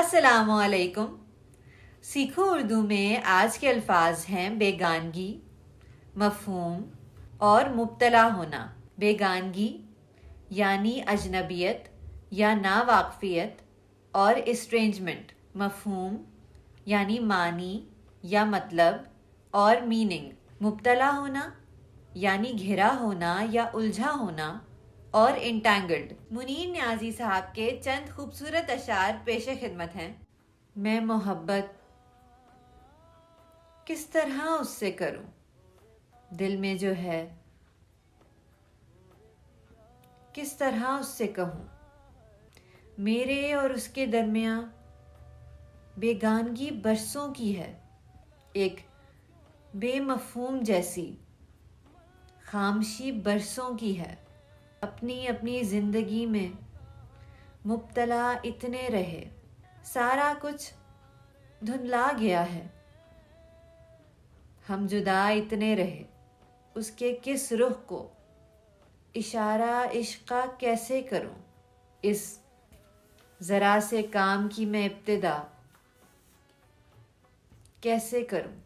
السلام علیکم. سیکھو اردو میں آج کے الفاظ ہیں بیگانگی، مفہوم اور مبتلا ہونا. بیگانگی یعنی اجنبیت یا ناواقفیت اور اسٹرینجمنٹ. مفہوم یعنی معنی یا مطلب اور میننگ. مبتلا ہونا یعنی گھرا ہونا یا الجھا ہونا اور انٹینگلڈ. منیر نیازی صاحب کے چند خوبصورت اشعار پیش خدمت ہیں. میں محبت کس طرح اس سے کروں، دل میں جو ہے کس طرح اس سے کہوں. میرے اور اس کے درمیان بیگانگی برسوں کی ہے، ایک بے مفہوم جیسی خاموشی برسوں کی ہے. اپنی اپنی زندگی میں مبتلا اتنے رہے، سارا کچھ دھندلا گیا ہے. ہم جدا اتنے رہے، اس کے کس رخ کو اشارہ عشق کا کیسے کروں. اس ذرا سے کام کی میں ابتدا کیسے کروں.